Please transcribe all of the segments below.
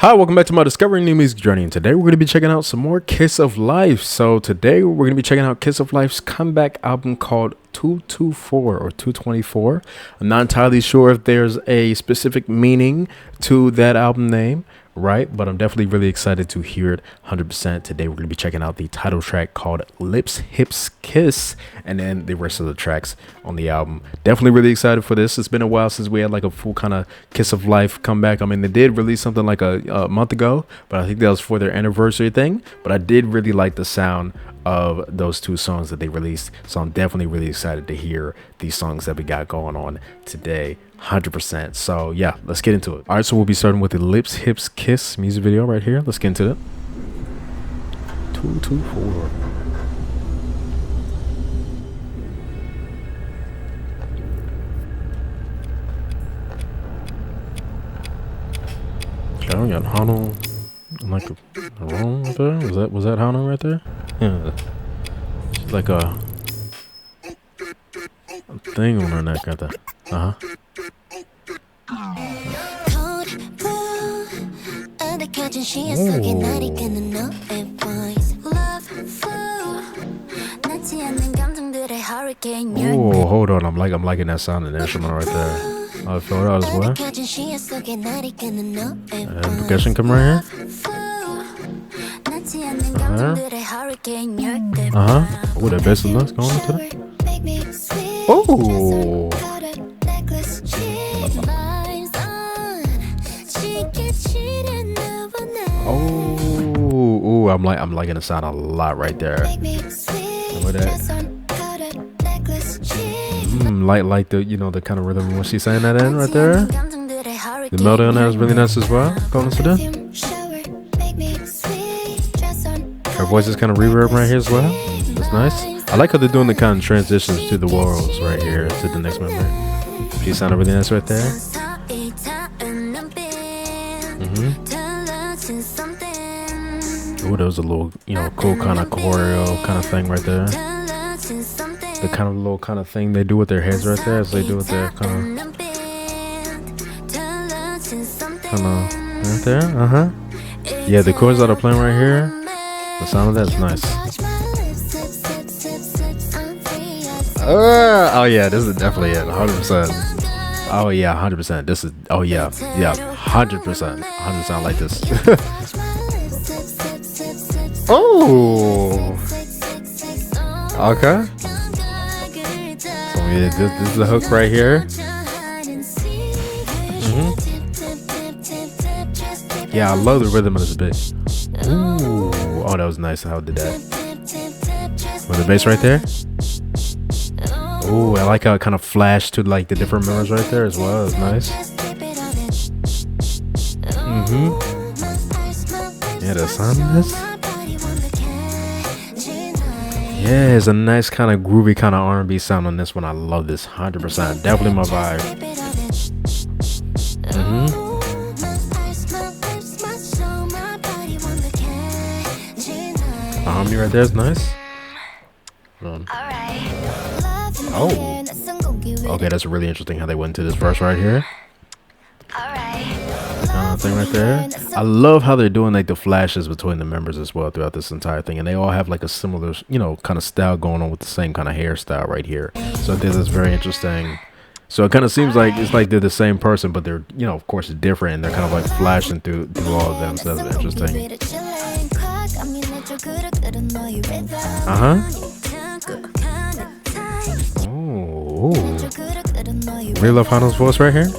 Hi, welcome back to my Discovering New Music journey, and today we're going to be checking out some more Kiss of Life. So today we're going to be checking out Kiss of Life's comeback album called 224 or 224. I'm not entirely sure if there's a specific meaning to that album name, right? But I'm definitely really excited to hear it 100%. Today we're going to be checking out the title track called Lips, Hips, Kiss, and then the rest of the tracks on the album. Definitely really excited for this. It's been a while since we had like a full kind of Kiss of Life comeback. I mean, they did release something like a month ago, but I think that was for their anniversary thing. But I did really like the sound of those two songs that they released, so I'm definitely really excited to hear these songs that we got going on today 100%. So yeah, let's get into it. All right, so we'll be starting with the Lips, Hips, Kiss music video right here. Let's get into it. 224. Okay, we got Hano like a room right there. Was that Hano right there? Yeah, she's like a thing on her neck right there. Uh-huh. Oh, hold on. I'm liking that sound and instrument right there. I'll fill it out as well. And percussion come right here. Oh, that bass is nice going into that. Oh. Oh, I'm liking the sound a lot right there. With that. Like the the kind of rhythm when she's saying that in right there. The melody on that is really nice as well. Going into that. Her voice is kind of reverb right here as well. That's nice. I like how they're doing the kind of transitions to the worlds right here to the next member. She sounded really nice right there. Oh, there was a little, cool kind of choreo kind of thing right there. The kind of little kind of thing they do with their heads right there, as they do with their kind of right there. Yeah, the chords that are playing right here, the sound of that is nice. Oh yeah, this is definitely it, 100%. Oh yeah, 100%. This is 100%. 100% like this. Oh, okay. So yeah, this is the hook right here. Yeah, I love the rhythm of this bit. Ooh, oh, that was nice how it did that. With the bass right there. Ooh, I like how it kind of flashed to like the different members right there as well. It's nice. Yeah, the sound of this. Yeah, it's a nice kind of groovy kind of R&B sound on this one. I love this 100%. Definitely my vibe. The harmony right there is nice. Oh, okay, that's really interesting how they went into this verse right here. Kind of thing right there. I love how they're doing like the flashes between the members as well throughout this entire thing, and they all have like a similar kind of style going on with the same kind of hairstyle right here. So I think that's very interesting. So it kind of seems like it's like they're the same person, but they're of course different, and they're kind of like flashing through all of them. So that's interesting. Oh, really love Hano's voice right here.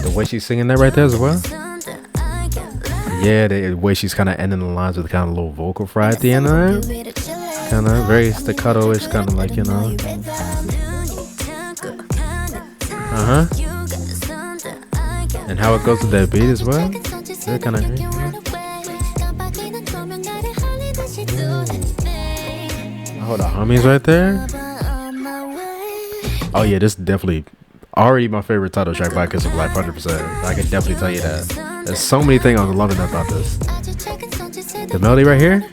The way she's singing that right there as well. Yeah, the way she's kind of ending the lines with kind of a little vocal fry at the end of that. Kind of very staccato-ish, kind of like, And how it goes with that beat as well. They're kind of... Oh, the hummies right there. Oh yeah, this is definitely already my favorite title track by Kiss of Life, 100%. I can definitely tell you that. There's so many things I'm loving about this. The melody right here.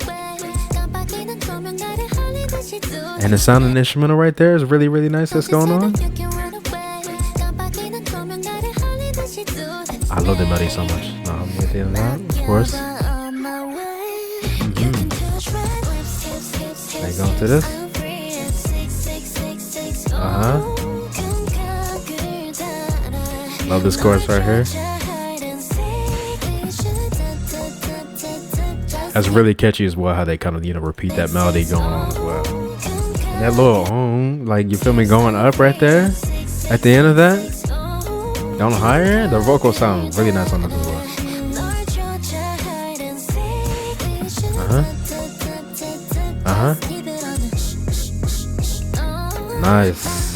And the sound and instrumental right there is really, really nice that's going on. I love the melody so much. No, I'm at the end of that, of course. They go into this. Love this chorus right here. That's really catchy as well, how they kind of, repeat that melody going on as well. And that little, like, you feel me, going up right there at the end of that. Down higher, the vocal sound really nice on this as well. Nice.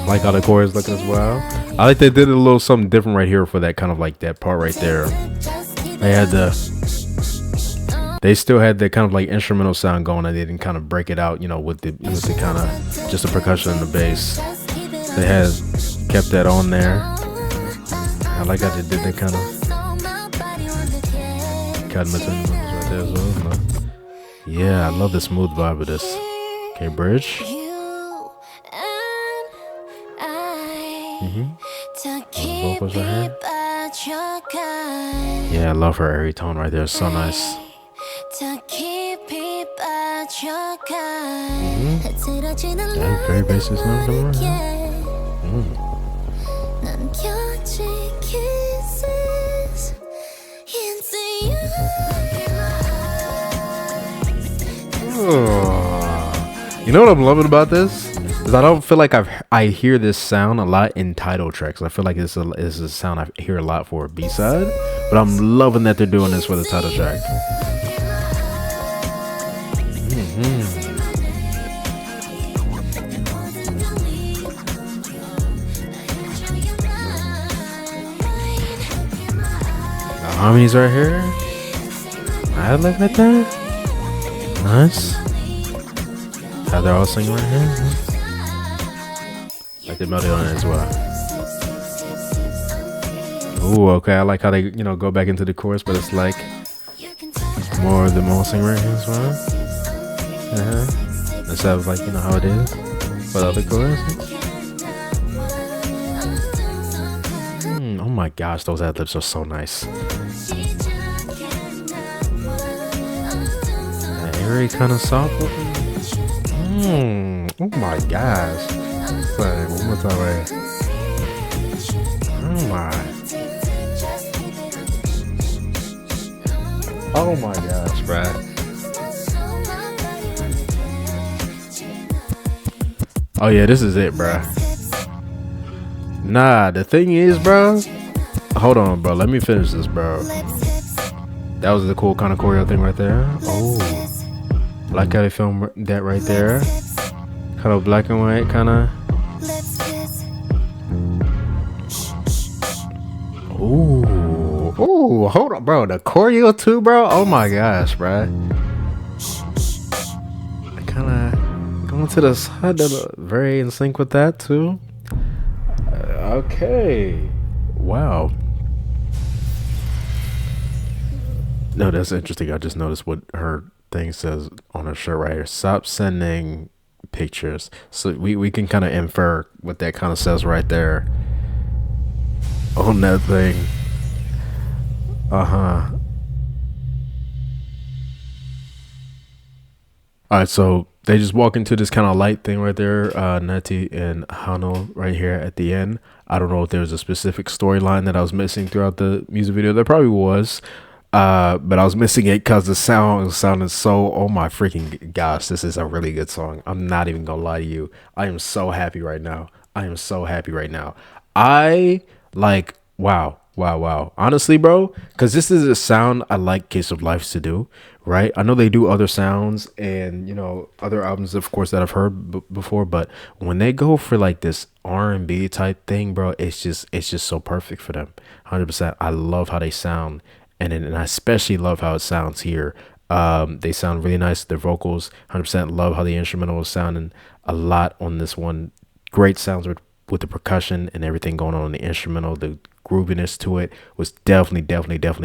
Like how the chorus looking as well. I like they did a little something different right here for that kind of like that part right there. They still had that kind of like instrumental sound going, and they didn't kind of break it out, with the kind of just the percussion and the bass. They had kept that on there. I like how they did that kind of right there as well. Yeah, I love the smooth vibe of this. Okay, bridge. Vocals right here. Yeah, I love her airy tone right there. It's so nice. Yeah, very basic sound coming right here. You know what I'm loving about this? Is I don't feel like I hear this sound a lot in title tracks. I feel like this is a sound I hear a lot for a B-side, but I'm loving that they're doing this for the title track. The harmonies right here. I like that there. Nice. How they're all singing right here. Like the melody on it as well. Ooh, okay. I like how they, go back into the chorus, but it's like more of them all sing right here as well. Instead of like, how it is for the other chorus. Oh my gosh, those ad-libs are so nice. Very kind of soft. Oh my gosh. Like, one more time, right? Oh my gosh, bruh. Oh yeah, this is it, bruh. Nah, the thing is, bro. Hold on, bro. Let me finish this, bro. That was the cool kind of choreo thing right there. Oh. Like how they filmed that right there. Kind of black and white, kind of. Ooh, hold on, bro. The choreo too, bro. Oh my gosh, bro. Kind of going to the side, very in sync with that too. Okay. Wow. No, that's interesting. I just noticed what her thing says on her shirt right here. Stop sending pictures. So we can kind of infer what that kind of says right there on that thing. Alright, so they just walk into this kind of light thing right there. Nettie and Hano right here at the end. I don't know if there's a specific storyline that I was missing throughout the music video. There probably was. But I was missing it because the sound sounded so, oh my freaking gosh, this is a really good song. I'm not even gonna lie to you. I am so happy right now. I like, wow. Honestly, bro, because this is a sound I like Kiss of Life to do, right? I know they do other sounds and, other albums, of course, that I've heard before, but when they go for like this R&B type thing, bro, it's just so perfect for them. 100%. I love how they sound. And I especially love how it sounds here. They sound really nice. Their vocals, 100% love how the instrumental is sounding a lot on this one. Great sounds with the percussion and everything going on in the instrumental. The grooviness to it was definitely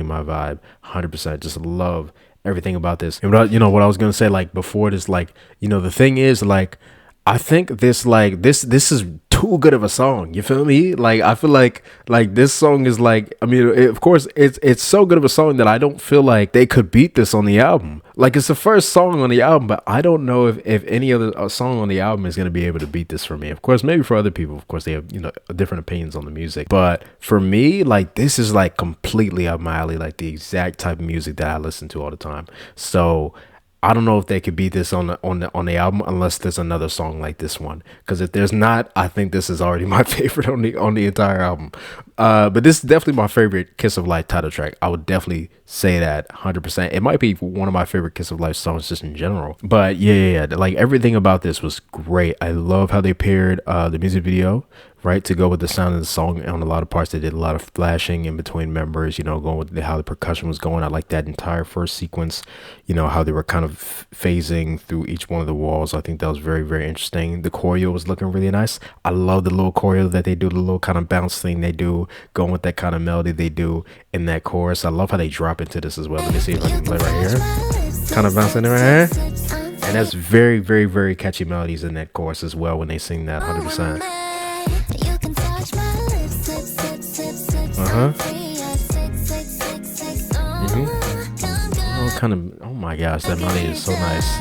my vibe. 100%. Just love everything about this. And what I was gonna say, like before this, like the thing is, like I think this is too good of a song. You feel me? Like I feel like this song is like, I mean, of course it's so good of a song that I don't feel like they could beat this on the album. Like it's the first song on the album, but I don't know if any other song on the album is going to be able to beat this for me. Of course, maybe for other people, of course, they have, different opinions on the music. But for me, like this is like completely up my alley, like the exact type of music that I listen to all the time. So I don't know if they could beat this on the album unless there's another song like this one. Because if there's not, I think this is already my favorite on the entire album. But this is definitely my favorite Kiss of Life title track. I would definitely say that 100%. It might be one of my favorite Kiss of Life songs just in general. But yeah, like everything about this was great. I love how they paired the music video, right, to go with the sound of the song. On a lot of parts, they did a lot of flashing in between members, going with how the percussion was going. I like that entire first sequence, how they were kind of phasing through each one of the walls. I think that was very, very interesting. The choreo was looking really nice. I love the little choreo that they do, the little kind of bounce thing they do, going with that kind of melody they do in that chorus. I love how they drop into this as well. Let me see if I can play right here. Kind of bouncing it right here. And that's very, very, very catchy melodies in that chorus as well when they sing that 100%. Oh my gosh, that melody is so nice.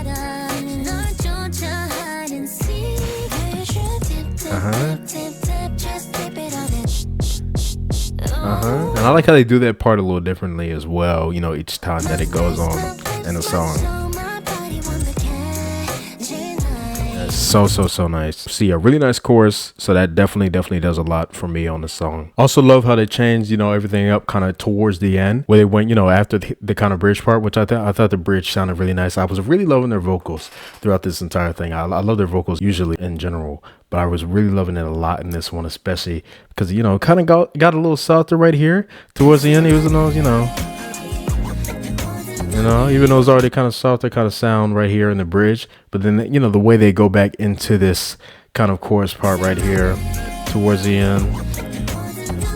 And I like how they do that part a little differently as well, each time that it goes on in the song. So nice. See, a really nice chorus, so that definitely does a lot for me on the song. Also love how they changed everything up kind of towards the end, where they went after the kind of bridge part, which I thought the bridge sounded really nice. I was really loving their vocals throughout this entire thing. I love their vocals usually in general, but I was really loving it a lot in this one, especially because kind of got a little softer right here towards the end. He was in those even though it's already kind of soft, they kind of sound right here in the bridge. But then, the way they go back into this kind of chorus part right here towards the end,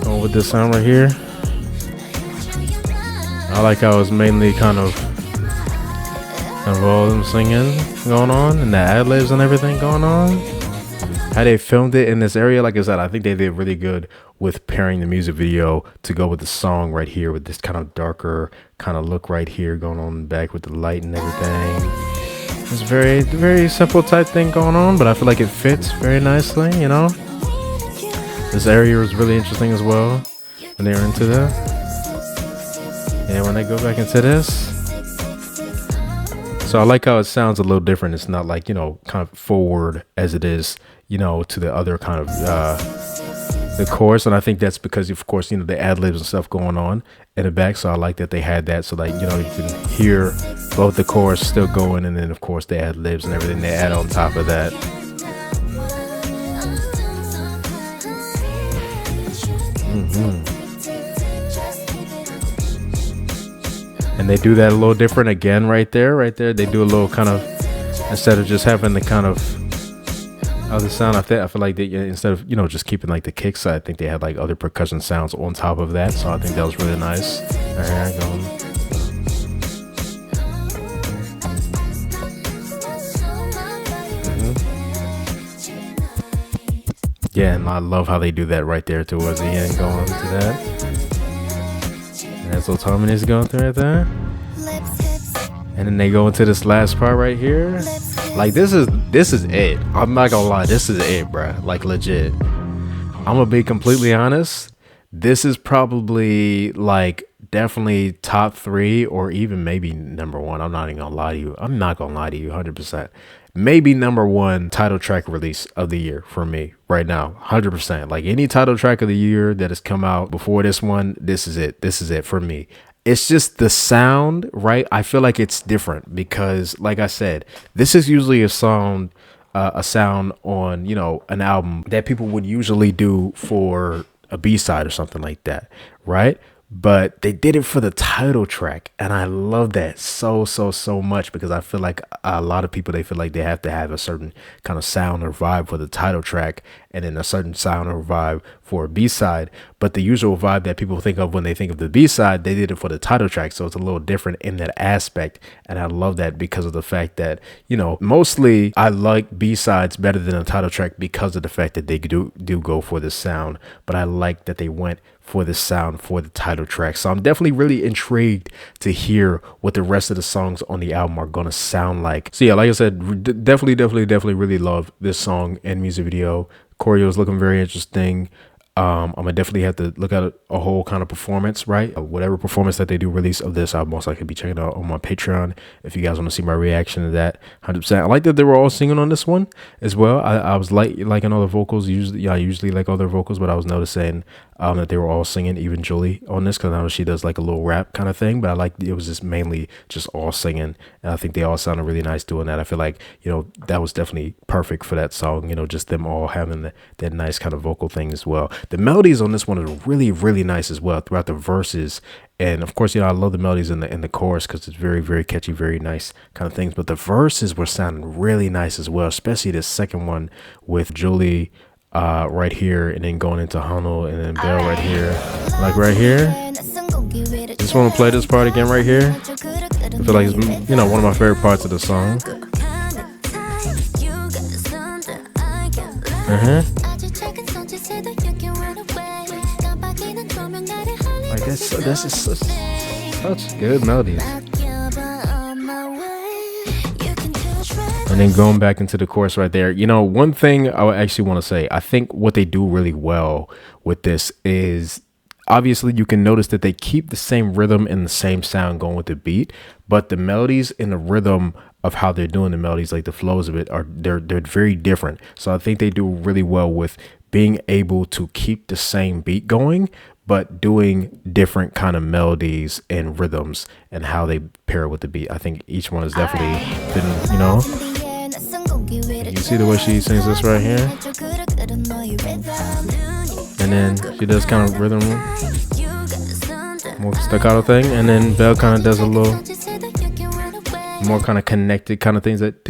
going with this sound right here. I like how it's mainly kind of all them singing going on and the ad-libs and everything going on. How they filmed it in this area, like I said, I think they did really good with pairing the music video to go with the song right here with this kind of darker kind of look right here going on in the back with the light and everything. It's very, very simple type thing going on, but I feel like it fits very nicely, This area was really interesting as well when they were into that. And when they go back into this. So I like how it sounds a little different. It's not like, kind of forward as it is, to the other kind of the chorus. And I think that's because, of course, the ad-libs and stuff going on in the back. So I like that they had that so that, you can hear both the chorus still going and then, of course, the ad-libs and everything they add on top of that. And they do that a little different again right there. They do a little kind of, instead of just having the kind of other sound, I feel like they, instead of just keeping like the kicks, I think they had like other percussion sounds on top of that. So I think that was really nice. Yeah, and I love how they do that right there towards the end, going into that. And that's what Tommy is going through right there. And then they go into this last part right here. Like this is it. I'm not gonna lie, this is it, bruh. Like legit. I'm gonna be completely honest. This is probably like definitely top 3 or even maybe number 1. I'm not even gonna lie to you. 100%. Maybe number 1 title track release of the year for me right now. 100%. Like any title track of the year that has come out before this one, this is it. This is it for me. It's just the sound, right? I feel like it's different because, like I said, this is usually a sound on, an album that people would usually do for a B-side or something like that, right? But they did it for the title track, and I love that so much because I feel like a lot of people, they feel like they have to have a certain kind of sound or vibe for the title track, and then a certain sound or vibe for a B-side. But the usual vibe that people think of when they think of the B-side, they did it for the title track. So it's a little different in that aspect. And I love that because of the fact that, you know, mostly I like B-sides better than a title track because of the fact that they do go for the sound. But I like that they went for the sound for the title track. So I'm definitely really intrigued to hear what the rest of the songs on the album are going to sound like. So yeah, like I said, definitely really love this song and music video. Choreo is looking very interesting. I'm gonna definitely have to look at a whole kind of performance, right? Whatever performance that they do release of this, I'll most likely be checking out on my Patreon if you guys want to see my reaction to that. 100%. I like that they were all singing on this one as well. I was liking all the vocals. I usually like all their vocals, but I was noticing that they were all singing, even Julie on this, because I know she does like a little rap kind of thing, but I like it was just mainly just all singing, and I think they all sounded really nice doing that. I feel like, you know, that was definitely perfect for that song, you know, just them all having that nice kind of vocal thing as well. The melodies on this one are really nice as well throughout the verses. And of course, you know, I love the melodies in the chorus because it's very catchy, very nice kind of things. But the verses were sounding really nice as well, especially the second one with Julie right here, and then going into Hunnel, and then Bell right here. Like right here, I just want to play this part again right here. I feel like it's, you know, one of my favorite parts of the song. Like this is such good melodies. And then going back into the chorus right there, you know, one thing I would actually want to say, I think what they do really well with this is, obviously you can notice that they keep the same rhythm and the same sound going with the beat, but the melodies and the rhythm of how they're doing the melodies, like the flows of it, they're very different. So I think they do really well with being able to keep the same beat going, but doing different kind of melodies and rhythms and how they pair with the beat. I think each one has definitely been, you know, you see the way she sings this right here, and then she does kind of rhythm, more staccato thing, and then Belle kind of does a little more kind of connected kind of things that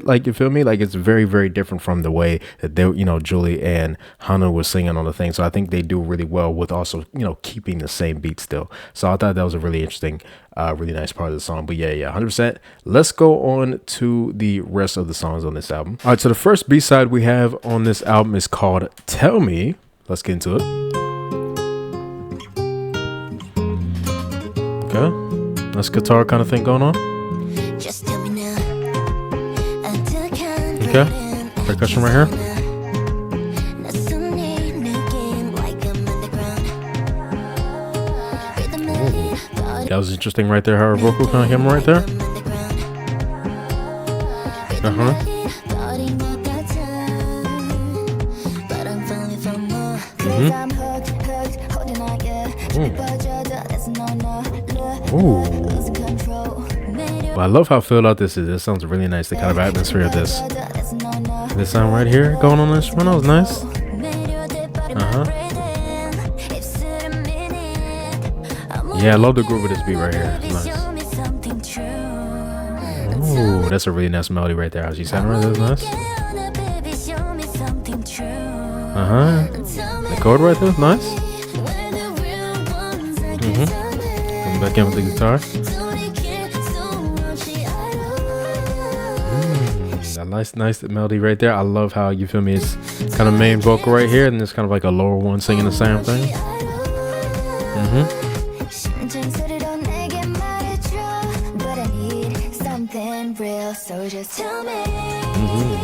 like, you feel me, like it's very different from the way that they, you know, Julie and Hannah was singing on the thing. So I think they do really well with also, you know, keeping the same beat still. So I thought that was a really interesting, really nice part of the song. But yeah 100%. Let's go on to the rest of the songs on this album. All right, so the first B-side we have on this album is called Tell Me. Let's get into it. Okay, nice guitar kind of thing going on. Okay, percussion right here. Ooh. That was interesting right there, how her vocal kind of came right there. Ooh. Well, I love how filled out this is. This sounds really nice. The kind of atmosphere of this sound right here going on this one, that was nice. Yeah, I love the groove of this beat right here. It's nice. Ooh, that's a really nice melody right there. How she sounded right there, that's nice. The chord right there is nice. Come back in with the guitar. That nice melody right there. I love how, you feel me, it's kind of main vocal right here, and it's kind of like a lower one singing the same thing.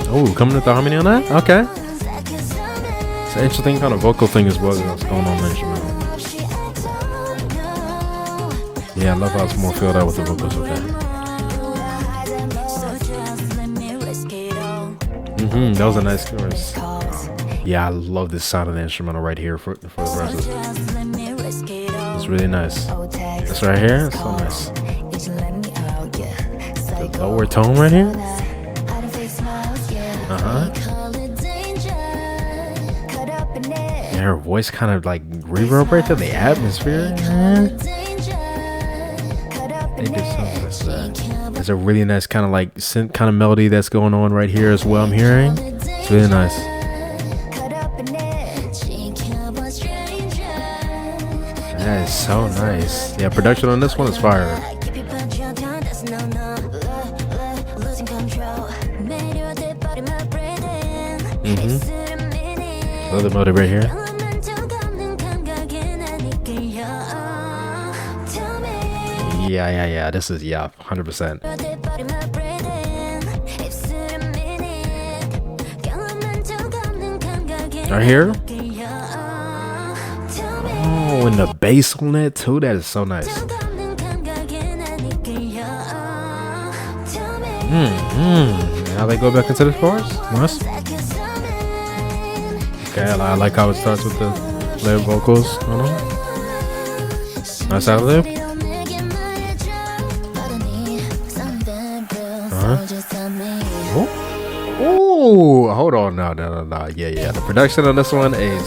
Oh, coming with the harmony on that? Okay. It's an interesting kind of vocal thing as well that's going on there. Yeah, I love how it's more filled out with the vocals with that. That was a nice chorus. Yeah, I love this sound of the instrumental right here for the verses. It's really nice. This right here, it's so nice. The lower tone right here. Yeah, her voice kind of like reverb right there, the atmosphere. They did something with that. There's a really nice kind of like synth kind of melody that's going on right here as well, I'm hearing. It's really nice. That is so nice. Yeah, production on this one is fire. Another melody right here. Yeah. This is 100%. Right here. Oh, and the bass on that too. That is so nice. Now they go back into the chorus. Nice. Okay, I like how it starts with the layered vocals. Nice ad lib. Oh, hold on, no. Yeah. The production on this one is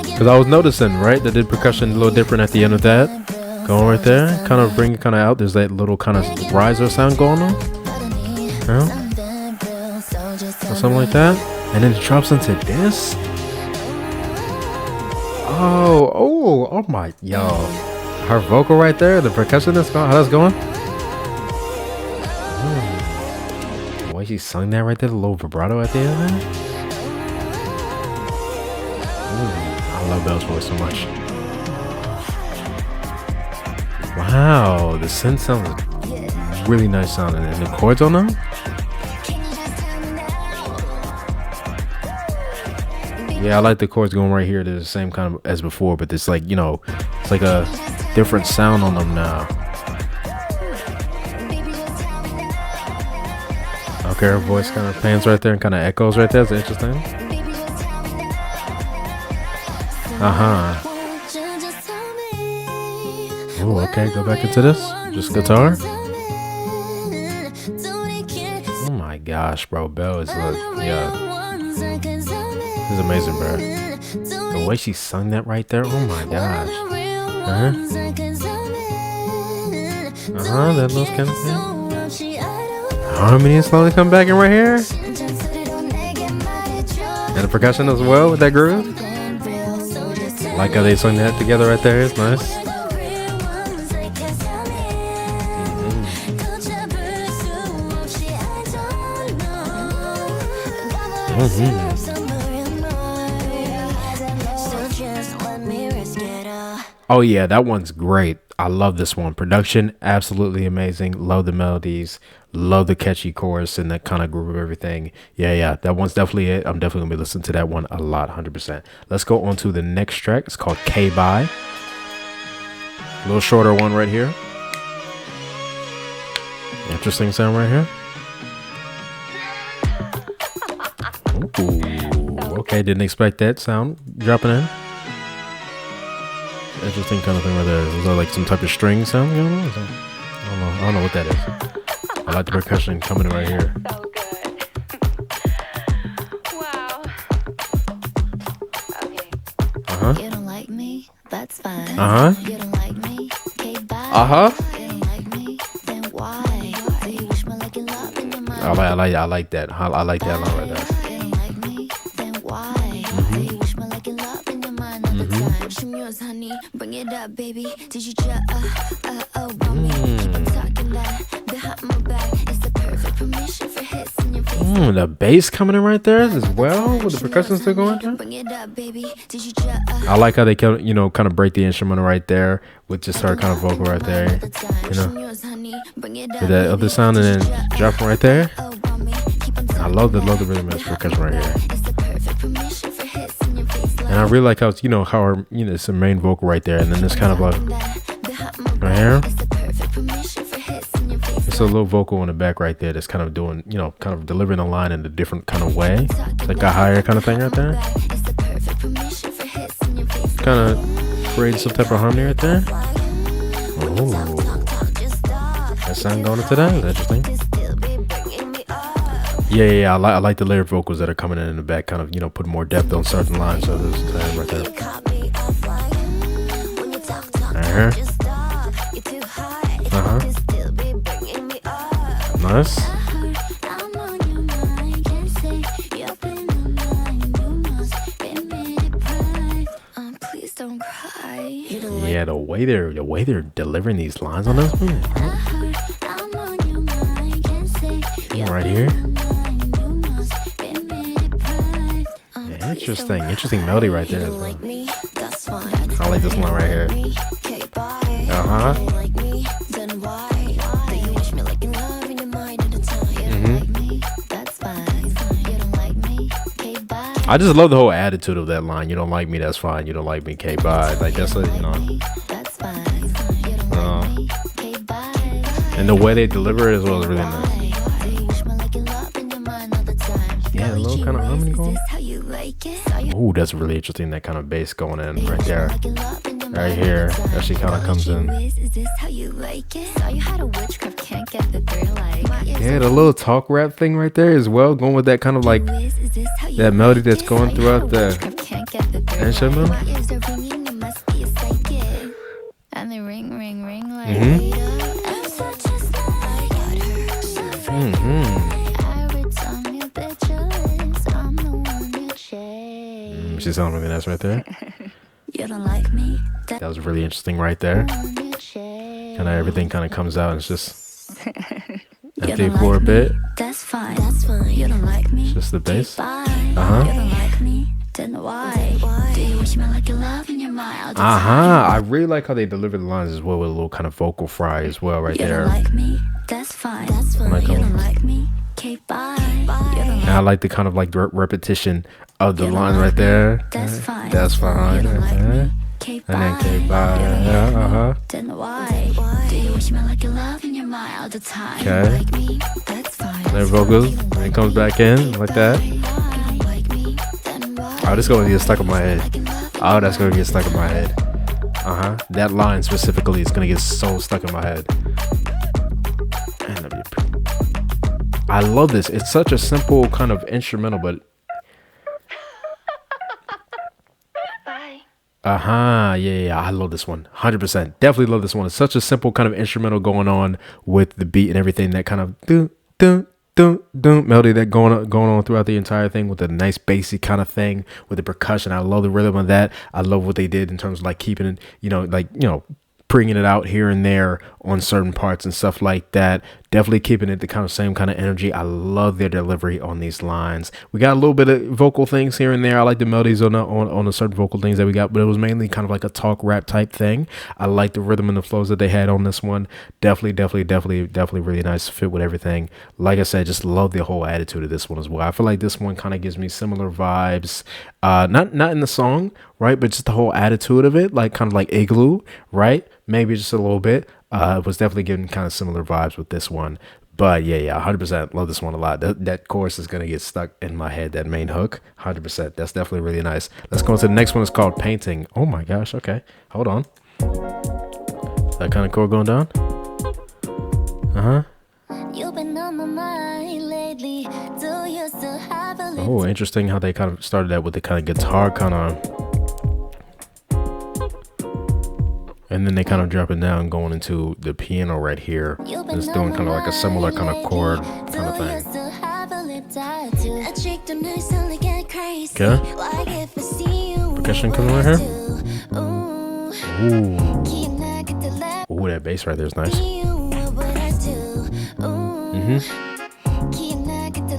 because I was noticing, right, that the percussion a little different at the end of that. Going right there, kind of bring it kind of out. There's that little kind of riser sound going on, or something like that, and then it drops into this. Oh my, her vocal right there, the percussion that's going, how that's going. The way she sung that right there, the little vibrato at the end of that. I love Belle's voice so much. Wow, the synth sounds really nice sounding, and the chords on them. Yeah, I like the chords going right here. They're the same kind of as before, but it's like, it's like a different sound on them now. Okay, her voice kind of pans right there and kind of echoes right there. It's interesting. Oh, okay, go back into this. Just guitar. Oh my gosh, bro. Belle is like, this is amazing, bro. The way she sung that right there. Oh my gosh. That little kind of thing. Harmony is slowly come back in right here. And the percussion as well with that groove. Like how they sung that together right there. It's nice. Oh yeah, that one's great. I love this one. Production, absolutely amazing. Love the melodies. Love the catchy chorus and that kind of groove of everything. Yeah, that one's definitely it. I'm definitely gonna be listening to that one a lot, 100%. Let's go on to the next track. It's called K-Bye. A little shorter one right here. Interesting sound right here. Ooh, okay, didn't expect that sound dropping in. Interesting kind of thing right there. Is there like some type of string sound going on? I don't know what that is. I like the percussion coming in right here. So good. Wow. Okay. You don't like me? That's fine. You don't like me? Okay, bye. You don't like me? Then why? Do you wish me like you love in your mind? I like that. I like that line right there. You don't like me? Then why? Do you wish me like you love in your mind all the time? Show me yours, honey. Bring it up, baby. Did you just want me? Keep on talking that behind my back. It's the perfect permission for hits in your face. The bass coming in right there as well with the percussion still going there. Bring it up, baby. Did you just I like how they kind of, kind of break the instrument right there with just her kind of vocal right there. With that other sound and then dropping right there. I love the rhythm of this percussion right here. And I really like how it's, how her, it's the main vocal right there, and then this kind of like right here. It's a little vocal in the back right there that's kind of doing, kind of delivering a line in a different kind of way, like a higher kind of thing right there. Kind of creating some type of harmony right there. Oh, that sound going into that. That's interesting. Yeah. I like the layered vocals that are coming in the back, kind of, put more depth on certain lines. So there's that right there. Nice. Yeah, the way they're delivering these lines on this one. Right here. Yeah, interesting melody right there as well. I like this one right here. I just love the whole attitude of that line. You don't like me, that's fine. You don't like me, okay, bye. Like that's a, and the way they deliver it as well is really nice. Yeah, a little kind of harmony going. Ooh, that's really interesting. That kind of bass going in right there, right here. That she kind of comes in. Yeah, the little talk rap thing right there as well, going with that kind of like that melody that's going throughout the instrument. She sounds really nice right there. That was really interesting right there. And everything kind of comes out and it's just empty for a bit. That's fine. You don't like me. It's just the bass. You don't like me. Then why? Do you wish me like your love in your mind? I really like how they deliver the lines as well with a little kind of vocal fry as well right there. You don't like me. That's fine. You don't like me. Okay, bye. And I like the kind of like repetition of the line right there. That's fine. That's fine. And then okay, bye. Then why? Do you wish me like your love in your mind all the time? Okay. Their vocals. And it comes back in like that. Oh, this is gonna get stuck in my head. Oh, that's gonna get stuck in my head. That line specifically is gonna get so stuck in my head. I love this. It's such a simple kind of instrumental, but yeah, I love this one. 100%. Definitely love this one. It's such a simple kind of instrumental going on with the beat and everything. That kind of dun dun dun dun melody that going on throughout the entire thing with a nice bassy kind of thing with the percussion. I love the rhythm of that. I love what they did in terms of like keeping it, bringing it out here and there on certain parts and stuff like that. Definitely keeping it the kind of same kind of energy. I love their delivery on these lines. We got a little bit of vocal things here and there. I like the melodies on the certain vocal things that we got, but it was mainly kind of like a talk rap type thing. I like the rhythm and the flows that they had on this one. Definitely really nice fit with everything. Like I said, just love the whole attitude of this one as well. I feel like this one kind of gives me similar vibes. Not in the song, right? But just the whole attitude of it, like kind of like Igloo, right? Maybe just a little bit. It was definitely giving kind of similar vibes with this one. But yeah, 100% love this one a lot. That chorus is going to get stuck in my head, that main hook, 100%. That's definitely really nice. Let's go into the next one. It's called Painting. Oh my gosh, okay. Hold on. That kind of chord going down? You've been on my mind lately. Do you still have a little... Oh, interesting how they kind of started that with the kind of guitar kind of... And then they kind of drop it down going into the piano right here. It's doing kind of like a similar kind of chord kind of thing. Okay. Percussion coming right here. Ooh, that bass right there is nice.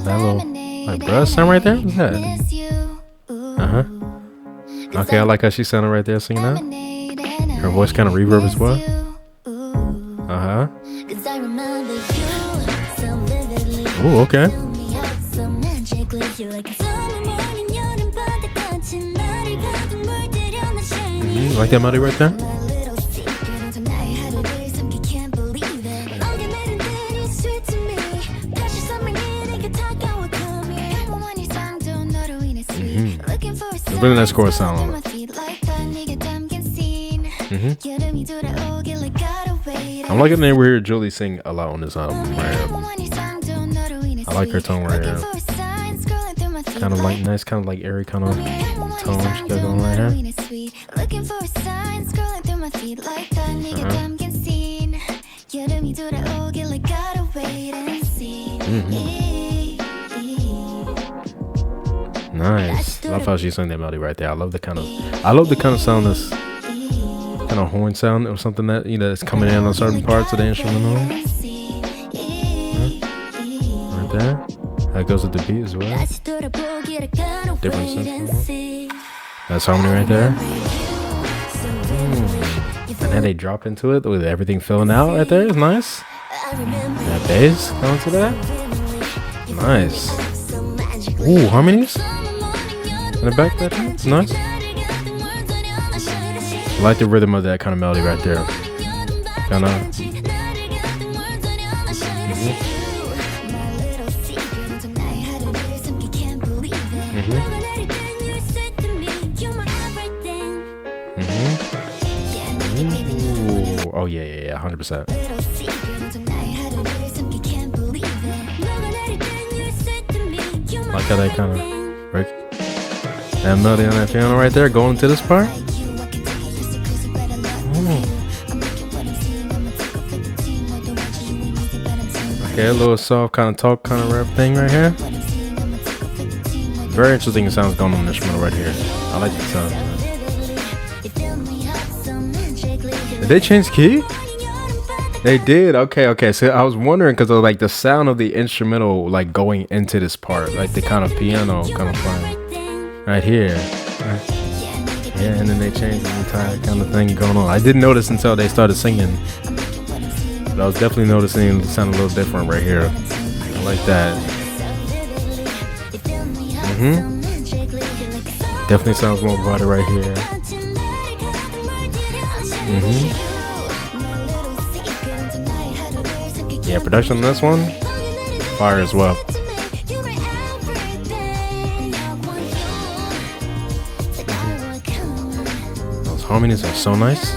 That little like brass sound right there. What's that? Okay, I like how she sounded right there singing that. Her voice kind of reverb as well. Oh, okay. Like that melody right there? Really nice chorus sound on it. I'm liking that we hear Julie sing a lot on this album right here. I like her tone right here. Kind of like nice, kind of like airy kind of tone she got going right here. Nice. Love how she sang that melody right there. I love the kind of sound this. kind of horn sound or something that is coming in on certain parts of the instrumental. Right there. That goes with the beat as well. Different sense. That's harmony right there. And then they drop into it with everything filling out right there. It's nice. That bass going to that. Nice. Ooh, harmonies in the back right there. It's nice. I like the rhythm of that kind of melody right there. Kind of. Ooh. Oh yeah, 100%. Like how they kind of break that melody on that piano right there, going to this part. Okay, a little soft kind of talk, kind of rap thing right here. Very interesting sounds going on in this instrumental right here. I like the sound. Did they change key? They did. Okay. So I was wondering because of like the sound of the instrumental, like going into this part, like the kind of piano kind of playing right here. Right? Yeah, and then they changed the entire kind of thing going on. I didn't notice until they started singing. But I was definitely noticing it sounded a little different right here. I like that. Definitely sounds more brighter right here. Yeah, production on this one, fire as well. Those harmonies are so nice.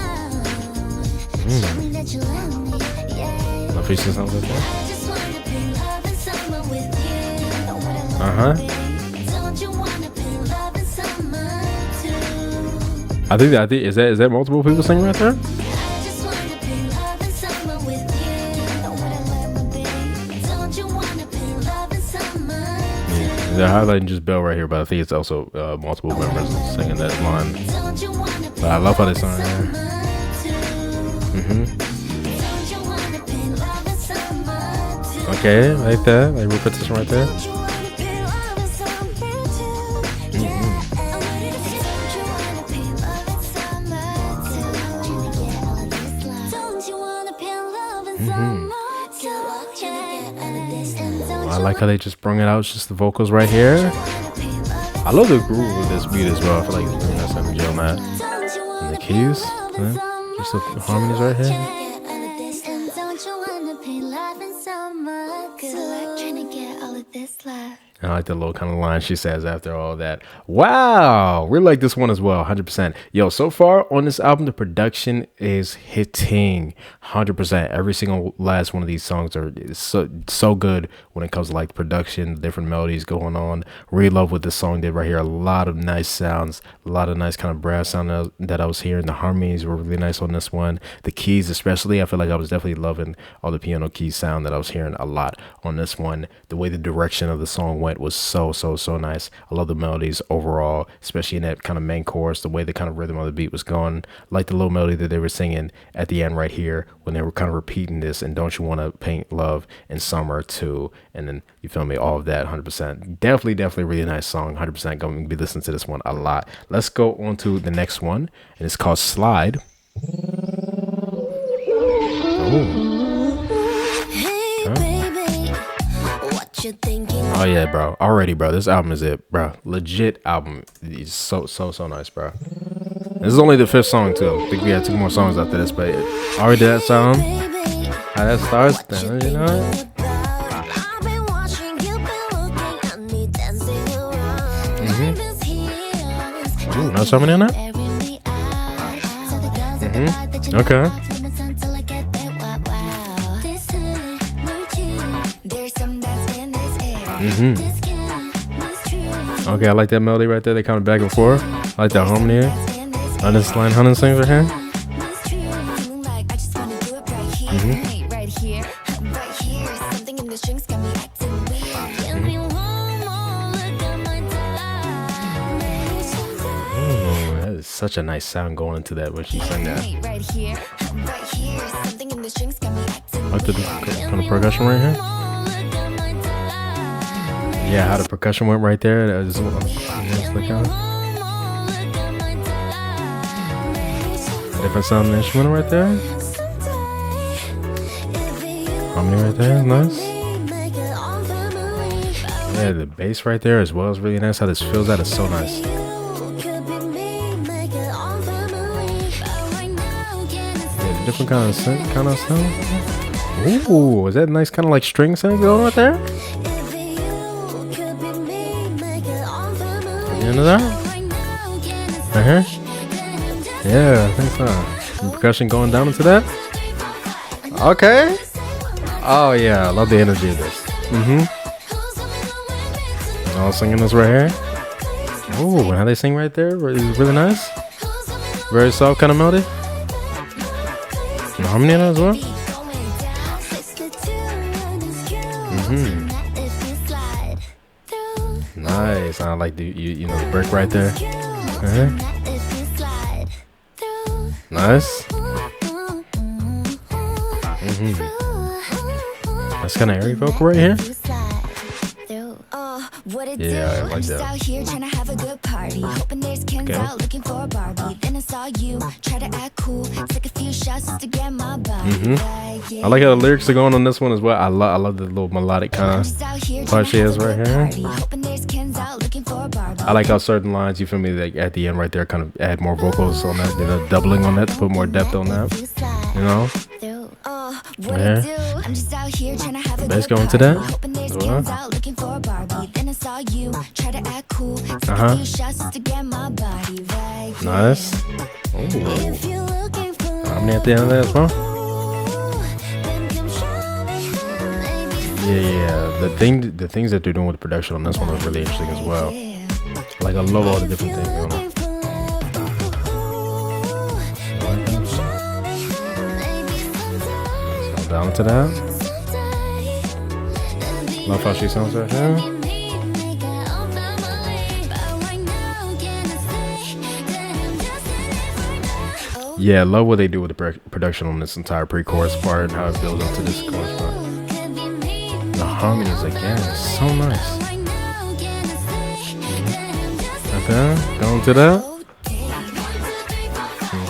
My face sounds like that. I think is that multiple people singing right there? They're highlighting just Bell right here, but I think it's also multiple members singing that line. But I love how they sound here. Okay, like that, like repetition right there. I like how they just bring it out. It's just the vocals right here. I love the groove with this beat as well. I feel like it's really nice energy on that. And the keys, just the harmonies right here. I like the little kind of line she says after all that. Wow, really like this one as well, 100%. Yo, so far on this album, the production is hitting 100%. Every single last one of these songs are so good when it comes to like production, different melodies going on. Really love what this song did right here. A lot of nice sounds, a lot of nice kind of brass sound that I was hearing. The harmonies were really nice on this one. The keys especially, I feel like I was definitely loving all the piano key sound that I was hearing a lot on this one. The way the direction of the song went was so nice. I love the melodies overall, especially in that kind of main chorus, the way the kind of rhythm of the beat was going. I like the little melody that they were singing at the end right here when they were kind of repeating this, and don't you want to paint love in summer too, and then you feel me, all of that. 100%, definitely really nice song. 100% going to be listening to this one a lot. Let's go on to the next one, and it's called Slide. Oh yeah, bro. Already, bro. This album is it, bro. Legit album. It's so nice, bro. This is only the 5th song too. I think we had 2 more songs after this, but already that sound, how that starts, then, you know. Ooh, no harmony on that. Okay. Okay, I like that melody right there. They kind of back and forth. I like that harmony on this line. Hunting sings right here. is such a nice sound going into that when she sang that. Look at the kind of percussion right here. Yeah, how the percussion went right there. That was different sound in the instrument right there. Harmony right there, nice. Yeah, the bass right there as well is really nice. How this fills out is so nice. Yeah, different kind of sound. Ooh, is that nice kind of like string sound going right there? The end of that? Right here? Yeah, I think so. Some percussion going down into that. Okay. Oh yeah, I love the energy of this. All singing this right here. Ooh, how they sing right there is really nice. Very soft kind of melody. And harmony in it as well. Nice. I like the you know the break right there. Nice. That's kind of airy vocal right here. Yeah, I like that. I like how the lyrics are going on this one as well. I love the little melodic kind of part she has right here. I like how certain lines, you feel me, like at the end right there, kind of add more vocals on that, you know, doubling on that to put more depth on that, you know. Yeah. Bass going to that. Nice. Ooh. Harmony at the end of that as well. Yeah. The things that they're doing with the production on this one is really interesting as well. Like I love all the different things going on. Down to that. Love how she sounds right here. Yeah, love what they do with the production on this entire pre-chorus part and how it builds up to this chorus part. The harmonies again is so nice. Okay, going to that.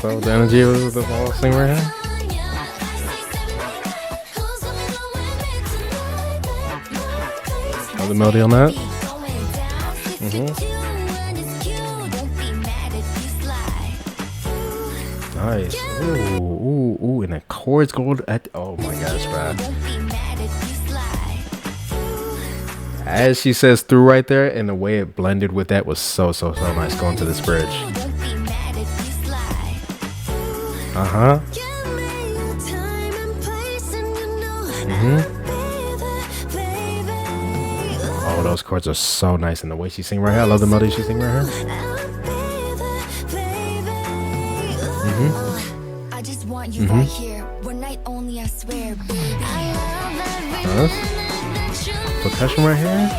So the energy of the whole thing right here. The melody on that. Nice. Ooh, and the chords go at. Oh my gosh, bro. As she says through right there, and the way it blended with that was so nice going to this bridge. Oh, those chords are so nice, and the way she sing right here. I love the melody she sing right here. I just want you right here. One night only, I swear. Nice. Percussion right here.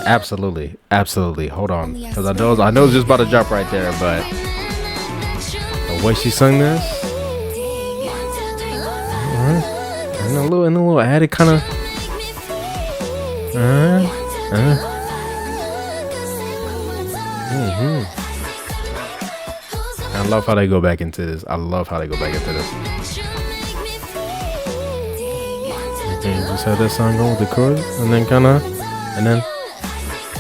Absolutely. Hold on, because I know it's just about to drop right there, but the way she sung this. And a little added kind of. I love how they go back into this. Okay, just have that song going with the chorus, and then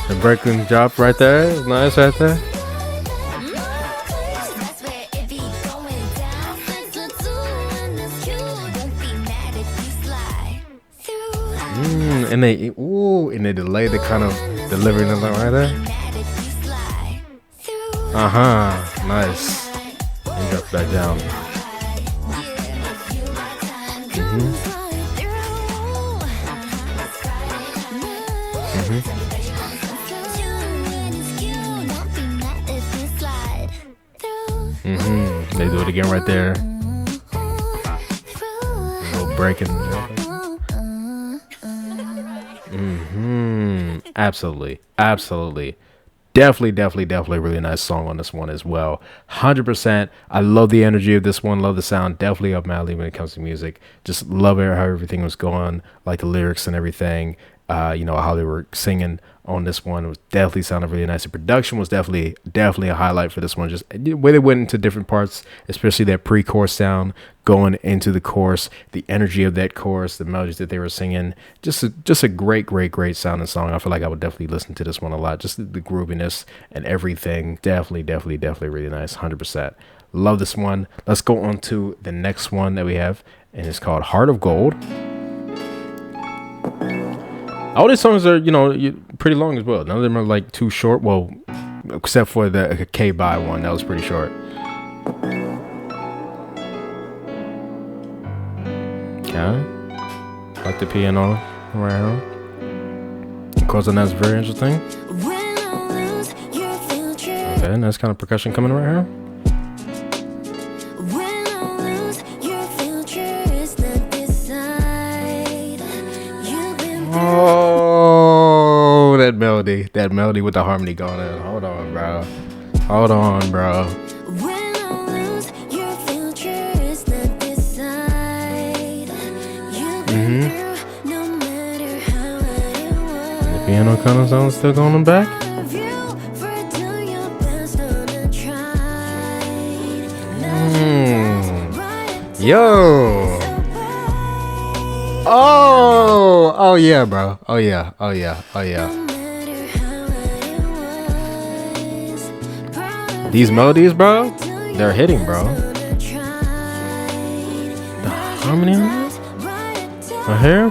the break and drop right there. It's nice right there. And they delay the kind of delivering of that right there. Nice. And drop back down. They do it again right there. A little break and Absolutely, absolutely. Definitely really nice song on this one as well. 100%. I love the energy of this one. Love the sound. Definitely up my alley when it comes to music. Just love it how everything was going, like the lyrics and everything. How they were singing on this one was definitely sounded really nice. The production was definitely a highlight for this one. Just the way they went into different parts, especially that pre-chorus sound going into the chorus, the energy of that chorus, the melodies that they were singing. Just a great sounding song. I feel like I would definitely listen to this one a lot. Just the grooviness and everything. Definitely really nice. 100%. Love this one. Let's go on to the next one that we have, and it's called Heart of Gold. All these songs are, pretty long as well. None of them are like too short. Well, except for the K-Bye one. That was pretty short. Okay. Like the piano right here. Of course, and that's very interesting. Okay, and that's kind of percussion coming right here. Oh, that melody with the harmony going in. Hold on, bro. The piano kind of sounds still going in the back. Yo. Oh yeah, bro. Oh yeah. These melodies, bro, they're hitting, bro. The harmony right here.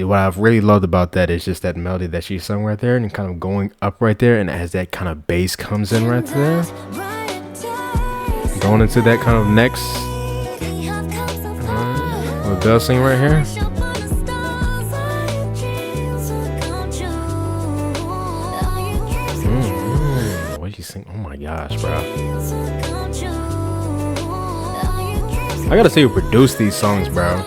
What I've really loved about that is just that melody that she sung right there and kind of going up right there, and as that kind of bass comes in right there, going into that kind of next bell sing right here. What you sing? Oh my gosh, bro. I gotta say who produced these songs, bro.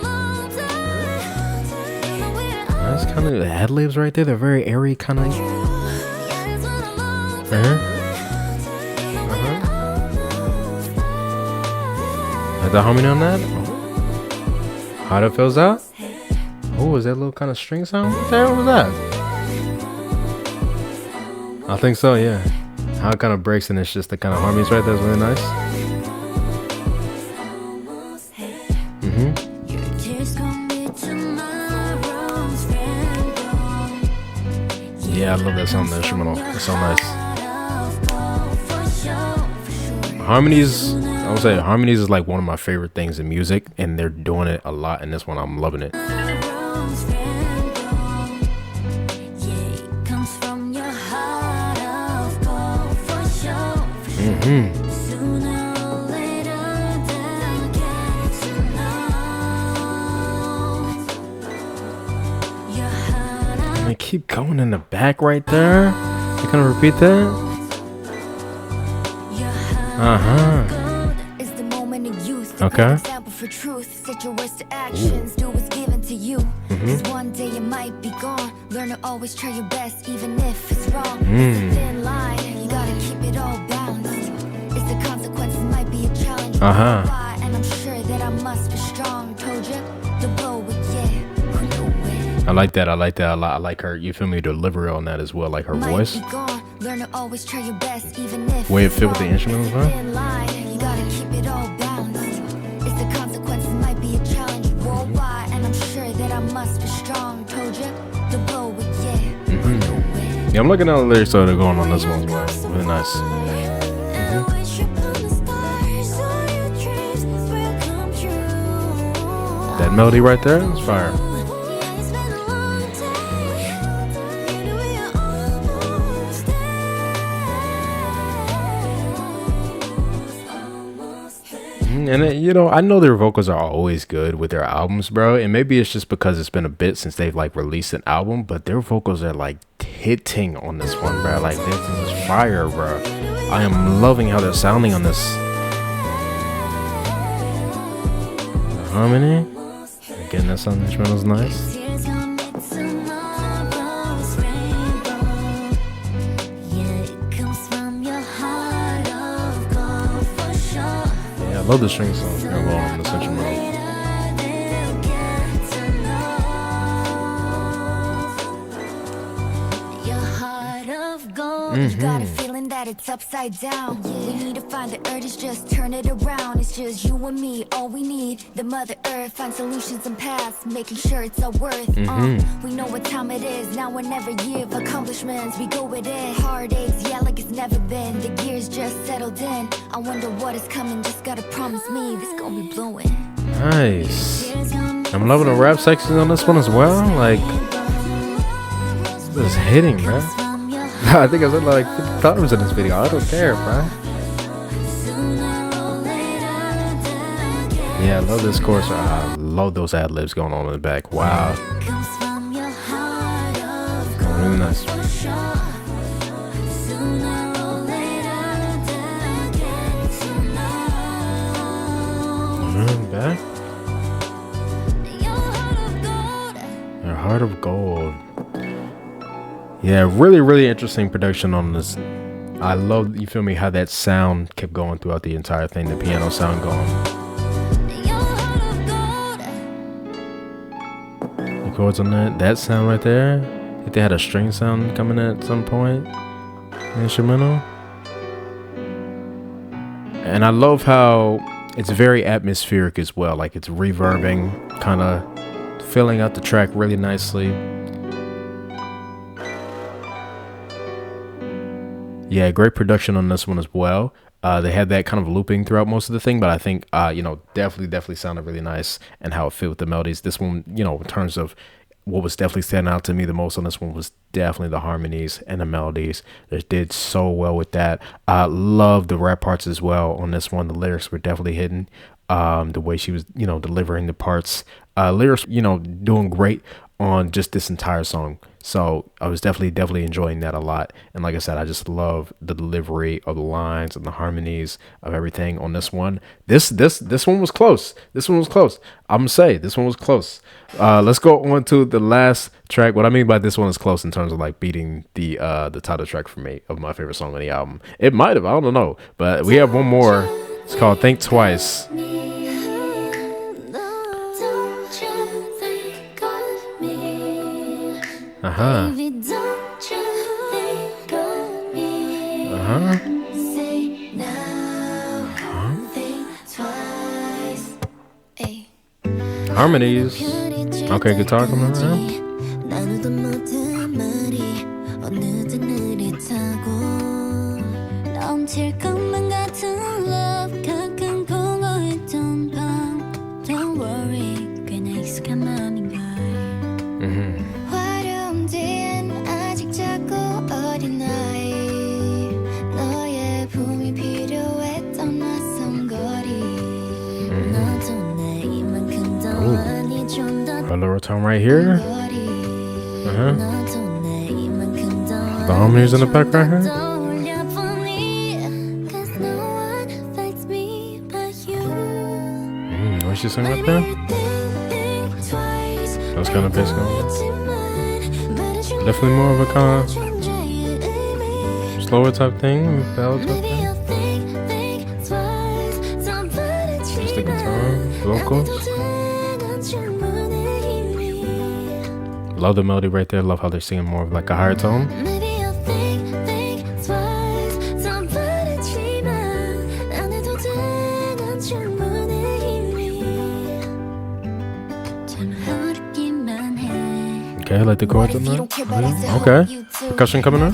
That's kind of the ad libs right there. They're very airy, kind of. The harmony on that. How it fills out. Oh, is that little kind of string sound there? What was that? I think so, yeah. How it kind of breaks and it's just the kind of harmonies right there is really nice. Yeah, I love that sound, the instrumental. It's so nice. Harmonies, I would say harmonies is like one of my favorite things in music, and they're doing it a lot in this one. I'm loving it. And keep going in the back right there. You kind of repeat that. Okay. One day it might be gone. Learn to always try your best, even if it's wrong. It's a thin line, you gotta keep it all balanced. It's the consequences might be a challenge. And I'm sure that I must be strong. Told you, the blow it, yeah. I like that a lot. I like her, you feel me, delivery on that as well, like her voice. Learn to always try your best, even if way it fit with the instrumentals, huh? You gotta keep it all balanced. It's the consequences might be a challenge worldwide, and I'm sure that I must be strong. Told you, the blow it, yeah. Yeah, I'm looking at the lyrics that are going on this one as well. Really nice. That melody right there is fire. And I know their vocals are always good with their albums, bro. And maybe it's just because it's been a bit since they've like released an album, but their vocals are like hitting on this one, bro. Like this is fire, bro. I am loving how they're sounding on this. The harmony, again, that sound instrumental is nice. love the string song going on this instrumental. You got a feeling that it's upside down. We need to find the urges, just turn it around. It's just you and me, all we need. The Mother Earth, find solutions and paths, making sure it's our worth. We know what time it is, now or never year of accomplishments. We go with it, heartaches, yeah, like it's never been. The gears just settled in. I wonder what is coming, just gotta promise me this gonna be blowing. Nice. I'm loving the rap section on this one as well. Like, this is hitting, bro. I think I said like 50 times in this video. I don't care, bro. Yeah, I love this chorus. I love those ad libs going on in the back. Wow. Really nice. Back. Your heart of gold. Yeah, really interesting production on this. I love, you feel me, how that sound kept going throughout the entire thing, the piano sound going. The chords on that sound right there. I think they had a string sound coming at some point. Instrumental. And I love how it's very atmospheric as well. Like it's reverbing, kind of filling out the track really nicely. Yeah, great production on this one as well. They had that kind of looping throughout most of the thing, but I think, definitely sounded really nice and how it fit with the melodies. This one, in terms of what was definitely standing out to me the most on this one was definitely the harmonies and the melodies. They did so well with that. I love the rap parts as well on this one. The lyrics were definitely hidden. The way she was, delivering the parts. Lyrics, doing great on just this entire song. So I was definitely enjoying that a lot. And like I said, I just love the delivery of the lines and the harmonies of everything on this one. This one was close. This one was close. I'm gonna say this one was close. Let's go on to the last track. What I mean by this one is close in terms of like beating the title track for me of my favorite song on the album. It might have, I don't know. But we have one more. It's called Think Twice. Uh-huh. Harmonies. Okay, guitar coming around. A lower tone right here. The harmonies in the back right here. What's she singing right there? That's kind of bass going. Definitely more of a kind of slower type thing, ballad type thing. Just the guitar, vocals. Love the melody right there. Love how they're singing more of like a higher tone. Okay, I like the chords on that. Okay, percussion coming on. Ooh,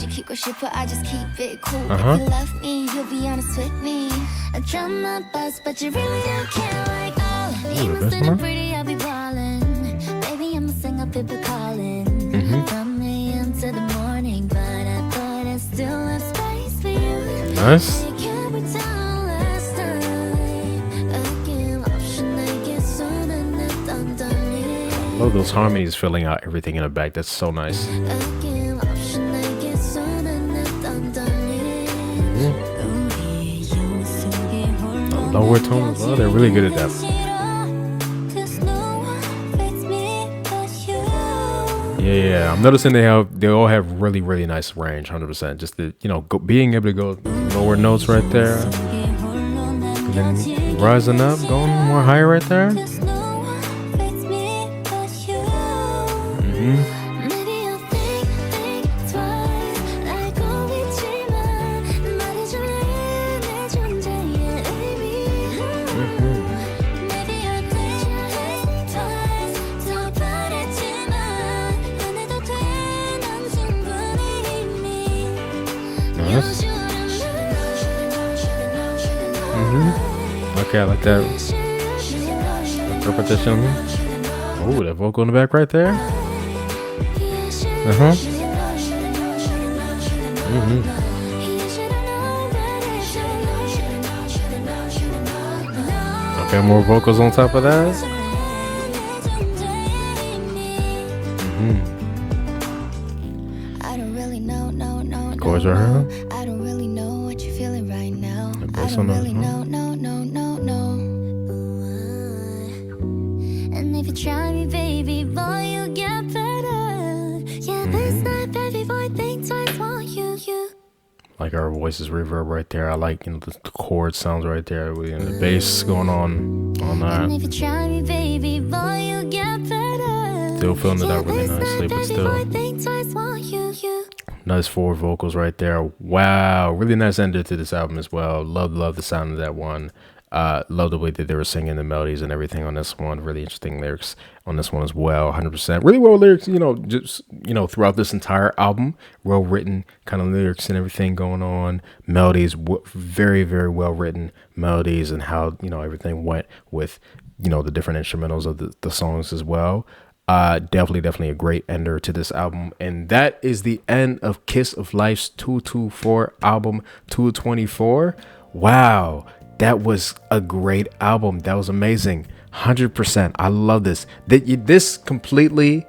the best one. Nice. Love those harmonies filling out everything in the back. That's so nice. Lower tone as well. They're really good at that. Yeah, I'm noticing they all have really nice range, 100%. Just the being able to go lower notes right there. And then rising up, going more higher right there. Nice. Okay, I like that repetition. Oh, that vocal in the back right there. Okay, more vocals on top of that. Chords right here. I don't really know what you're feeling right now. The I bass don't on that, really know, no. And if you try me, baby boy, you'll get better. Yeah, this night, baby boy, think twice, want you. Like our voices reverb right there. I like, you know, the chord sounds right there. The bass going on that. And if you try me, baby boy, you'll get better. Still feeling it out really nicely, but still. Think twice, want you. Nice forward vocals right there. Wow, really nice ender to this album as well. Love the sound of that one. Love the way that they were singing the melodies and everything on this one. Really interesting lyrics on this one as well. 100%. Really well lyrics, you know, just, you know, throughout this entire album. Well written kind of lyrics and everything going on. Melodies, very, very well written melodies, and how, you know, everything went with, you know, the different instrumentals of the songs as well. Definitely a great ender to this album. And that is the end of Kiss of Life's 224 album 224. Wow, that was a great album. That was amazing. 100%. I love this. This completely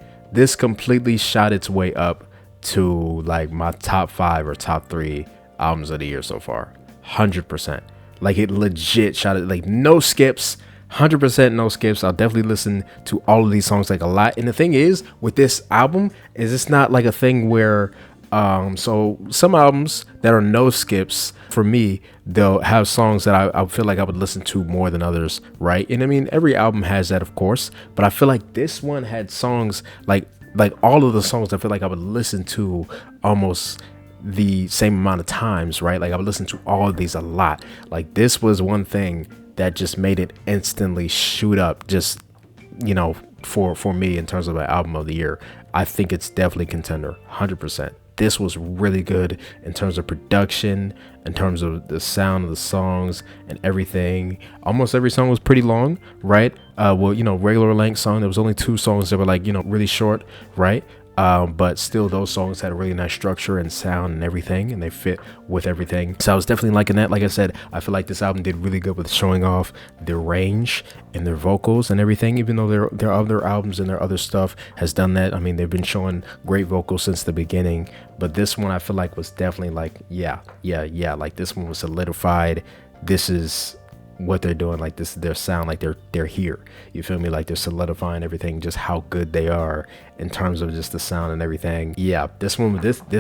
shot its way up to like my top 5 or top 3 albums of the year so far. 100%. Like, it legit shot it, like, no skips. 100% no skips. I'll definitely listen to all of these songs like a lot. And the thing is with this album is it's not like a thing where so some albums that are no skips, for me, they'll have songs that I feel like I would listen to more than others, right? And I mean, every album has that, of course, but I feel like this one had songs like all of the songs I feel like I would listen to almost the same amount of times, right? Like, I would listen to all of these a lot. Like, this was one thing that just made it instantly shoot up, just, you know, for me in terms of an album of the year. I think it's definitely contender. 100%. This was really good in terms of production, in terms of the sound of the songs and everything. Almost every song was pretty long, right? Well, you know, regular length song, there was only 2 songs that were like, you know, really short, right? But still, those songs had a really nice structure and sound and everything, and they fit with everything. So I was definitely liking that. Like I said, I feel like this album did really good with showing off their range and their vocals and everything, even though their other albums and their other stuff has done that. I mean, they've been showing great vocals since the beginning, but this one I feel like was definitely like, yeah. Like, this one was solidified. This is what they're doing. Like, this is their sound. Like, they're here, you feel me? Like, they're solidifying everything, just how good they are in terms of just the sound and everything. Yeah, this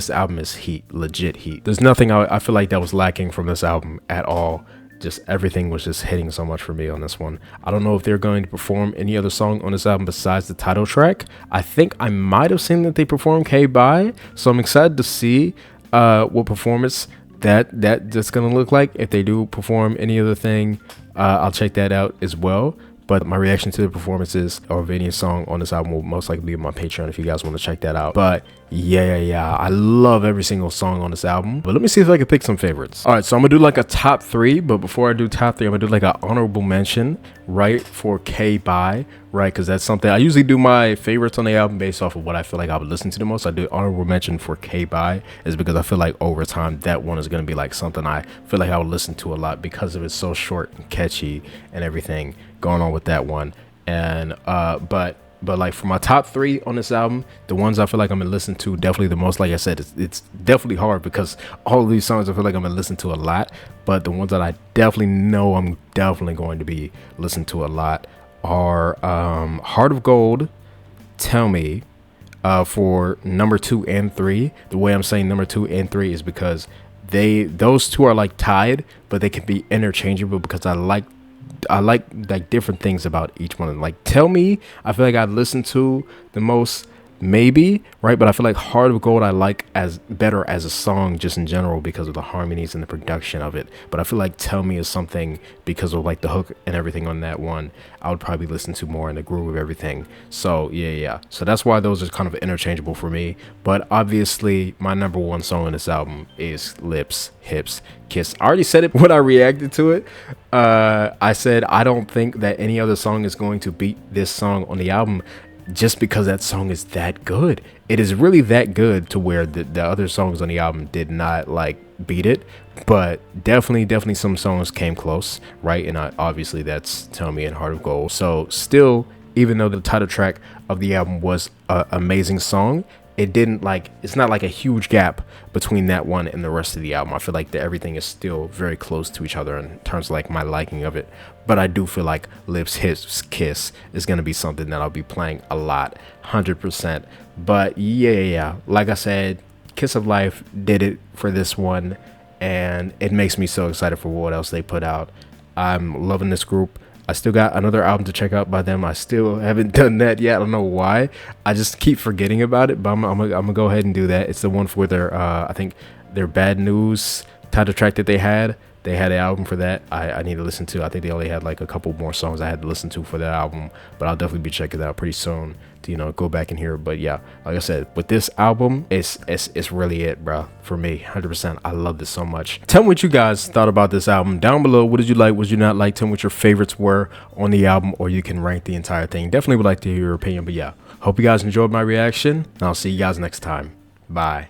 album is heat, legit heat. There's nothing I feel like that was lacking from this album at all. Just everything was just hitting so much for me on this one. I don't know if they're going to perform any other song on this album besides the title track. I think I might have seen that they performed K-Bye, so I'm excited to see what performance that's gonna look like. If they do perform any other thing, I'll check that out as well. But my reaction to the performances of any song on this album will most likely be on my Patreon if you guys want to check that out. But yeah, I love every single song on this album. But let me see if I can pick some favorites. All right, so I'm gonna do like a top 3, but before I do top 3, I'm gonna do like an honorable mention, right, for K-Bye, right? Because that's something I usually do my favorites on the album based off of what I feel like I would listen to the most. I do honorable mention for K-Bye is because I feel like over time that one is gonna be like something I feel like I would listen to a lot because of it's so short and catchy and everything going on with that one. And but like for my top 3 on this album, the ones I feel like I'm gonna listen to definitely the most, like I said, it's definitely hard because all of these songs I feel like I'm gonna listen to a lot, but the ones that I definitely know I'm definitely going to be listening to a lot are Heart of Gold, Tell Me, for number 2 and 3. The way I'm saying number 2 and 3 is because those two are like tied, but they can be interchangeable because I like different things about each one of them. Like Tell Me, I feel like I've listened to the most, maybe, right? But I feel like Heart of Gold I like as better as a song just in general because of the harmonies and the production of it. But I feel like Tell Me is something because of like the hook and everything on that one I would probably listen to more in the groove of everything. So yeah. So that's why those are kind of interchangeable for me. But obviously my number one song on this album is Lips, Hips, Kiss. I already said it when I reacted to it. I said I don't think that any other song is going to beat this song on the album, just because that song is that good. It is really that good to where the other songs on the album did not like beat it, but definitely some songs came close, right? And obviously that's Tell Me and Heart of Gold. So still, even though the title track of the album was an amazing song, it didn't like, it's not like a huge gap between that one and the rest of the album. I feel like everything is still very close to each other in terms of like my liking of it. But I do feel like Lips, Hips, Kiss is going to be something that I'll be playing a lot, 100%. But yeah, like I said, Kiss of Life did it for this one, and it makes me so excited for what else they put out. I'm loving this group. I still got another album to check out by them. I still haven't done that yet. I don't know why. I just keep forgetting about it, but I'm gonna go ahead and do that. It's the one for their I think their Bad News title track that they had. They had an album for that. I need to listen to. I think they only had like a couple more songs I had to listen to for that album, but I'll definitely be checking it out pretty soon to go back and hear it. But yeah, like I said, with this album, it's really it, bro. For me, 100%. I love this so much. Tell me what you guys thought about this album down below. What did you like? What did you not like? Tell me what your favorites were on the album, or you can rank the entire thing. Definitely would like to hear your opinion. But yeah, hope you guys enjoyed my reaction, and I'll see you guys next time. Bye.